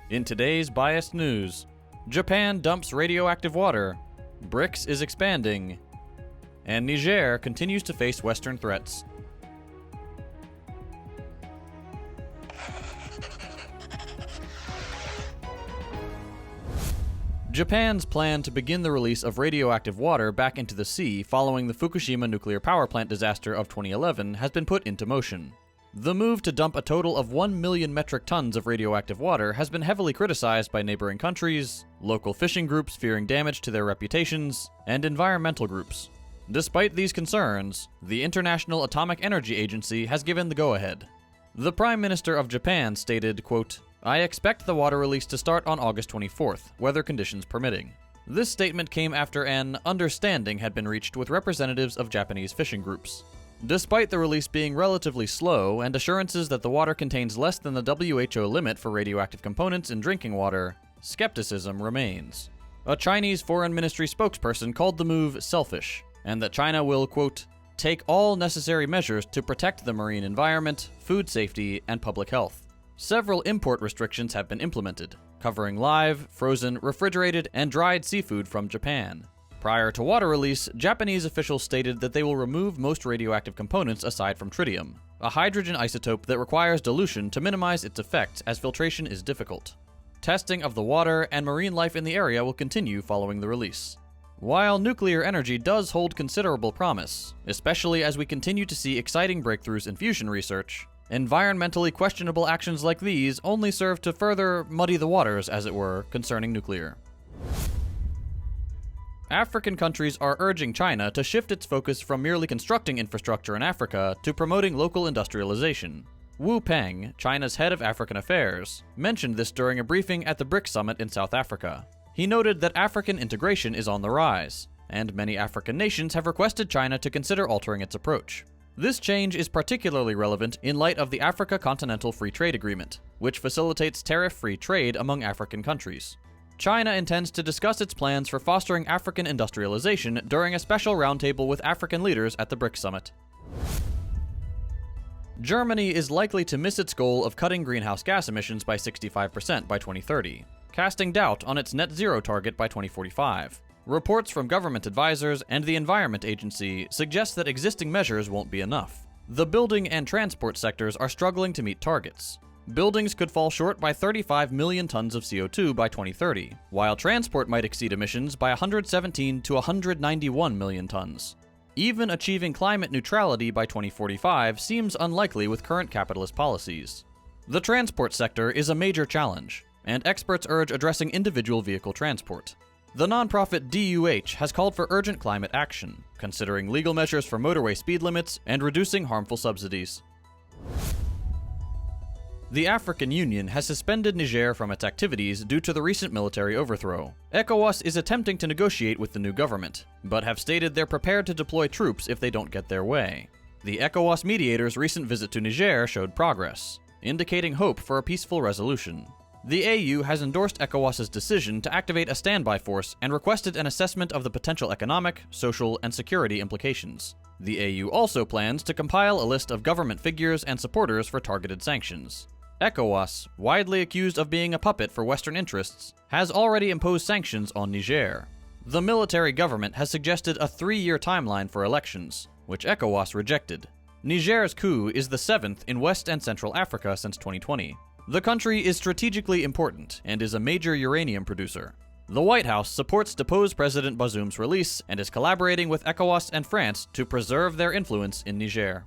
In today's biased news, Japan dumps radioactive water, BRICS is expanding, and Niger continues to face Western threats. Japan's plan to begin the release of radioactive water back into the sea following the Fukushima nuclear power plant disaster of 2011 has been put into motion. The move to dump a total of 1 million metric tons of radioactive water has been heavily criticized by neighboring countries, local fishing groups fearing damage to their reputations, and environmental groups. Despite these concerns, the International Atomic Energy Agency has given the go-ahead. The Prime Minister of Japan stated, quote, "I expect the water release to start on August 24th, weather conditions permitting." This statement came after an understanding had been reached with representatives of Japanese fishing groups. Despite the release being relatively slow and assurances that the water contains less than the WHO limit for radioactive components in drinking water, skepticism remains. A Chinese Foreign Ministry spokesperson called the move selfish, and that China will, quote, "take all necessary measures to protect the marine environment, food safety, and public health." Several import restrictions have been implemented, covering live, frozen, refrigerated, and dried seafood from Japan. Prior to water release, Japanese officials stated that they will remove most radioactive components aside from tritium, a hydrogen isotope that requires dilution to minimize its effect as filtration is difficult. Testing of the water and marine life in the area will continue following the release. While nuclear energy does hold considerable promise, especially as we continue to see exciting breakthroughs in fusion research, environmentally questionable actions like these only serve to further muddy the waters, as it were, concerning nuclear. African countries are urging China to shift its focus from merely constructing infrastructure in Africa to promoting local industrialization. Wu Peng, China's head of African affairs, mentioned this during a briefing at the BRICS summit in South Africa. He noted that African integration is on the rise, and many African nations have requested China to consider altering its approach. This change is particularly relevant in light of the Africa Continental Free Trade Agreement, which facilitates tariff-free trade among African countries. China intends to discuss its plans for fostering African industrialization during a special roundtable with African leaders at the BRICS summit. Germany is likely to miss its goal of cutting greenhouse gas emissions by 65% by 2030, casting doubt on its net zero target by 2045. Reports from government advisors and the Environment Agency suggest that existing measures won't be enough. The building and transport sectors are struggling to meet targets. Buildings could fall short by 35 million tons of CO2 by 2030, while transport might exceed emissions by 117 to 191 million tons. Even achieving climate neutrality by 2045 seems unlikely with current capitalist policies. The transport sector is a major challenge, and experts urge addressing individual vehicle transport. The nonprofit DUH has called for urgent climate action, considering legal measures for motorway speed limits and reducing harmful subsidies. The African Union has suspended Niger from its activities due to the recent military overthrow. ECOWAS is attempting to negotiate with the new government, but have stated they're prepared to deploy troops if they don't get their way. The ECOWAS mediator's recent visit to Niger showed progress, indicating hope for a peaceful resolution. The AU has endorsed ECOWAS's decision to activate a standby force and requested an assessment of the potential economic, social, and security implications. The AU also plans to compile a list of government figures and supporters for targeted sanctions. ECOWAS, widely accused of being a puppet for Western interests, has already imposed sanctions on Niger. The military government has suggested a 3-year timeline for elections, which ECOWAS rejected. Niger's coup is the 7th in West and Central Africa since 2020. The country is strategically important and is a major uranium producer. The White House supports deposed President Bazoum's release and is collaborating with ECOWAS and France to preserve their influence in Niger.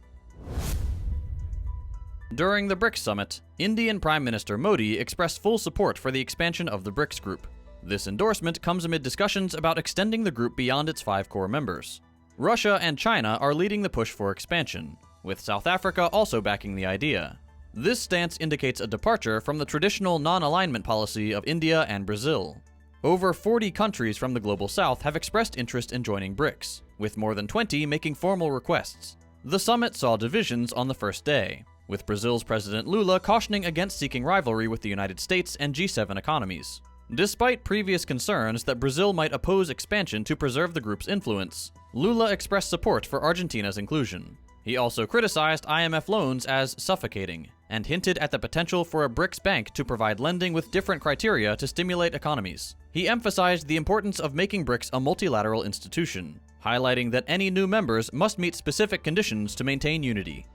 During the BRICS summit, Indian Prime Minister Modi expressed full support for the expansion of the BRICS group. This endorsement comes amid discussions about extending the group beyond its 5 core members. Russia and China are leading the push for expansion, with South Africa also backing the idea. This stance indicates a departure from the traditional non-alignment policy of India and Brazil. Over 40 countries from the Global South have expressed interest in joining BRICS, with more than 20 making formal requests. The summit saw divisions on the first day, with Brazil's President Lula cautioning against seeking rivalry with the United States and G7 economies. Despite previous concerns that Brazil might oppose expansion to preserve the group's influence, Lula expressed support for Argentina's inclusion. He also criticized IMF loans as suffocating, and hinted at the potential for a BRICS bank to provide lending with different criteria to stimulate economies. He emphasized the importance of making BRICS a multilateral institution, highlighting that any new members must meet specific conditions to maintain unity.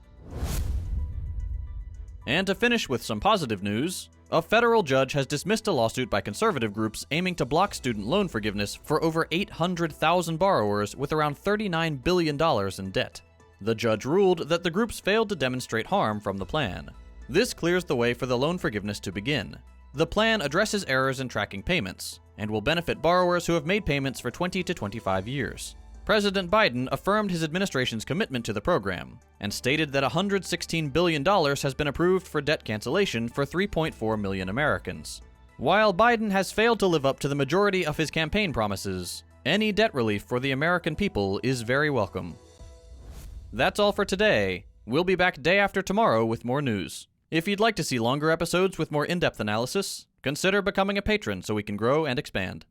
And to finish with some positive news, a federal judge has dismissed a lawsuit by conservative groups aiming to block student loan forgiveness for over 800,000 borrowers with around $39 billion in debt. The judge ruled that the groups failed to demonstrate harm from the plan. This clears the way for the loan forgiveness to begin. The plan addresses errors in tracking payments, and will benefit borrowers who have made payments for 20 to 25 years. President Biden affirmed his administration's commitment to the program, and stated that $116 billion has been approved for debt cancellation for 3.4 million Americans. While Biden has failed to live up to the majority of his campaign promises, any debt relief for the American people is very welcome. That's all for today. We'll be back day after tomorrow with more news. If you'd like to see longer episodes with more in-depth analysis, consider becoming a patron so we can grow and expand.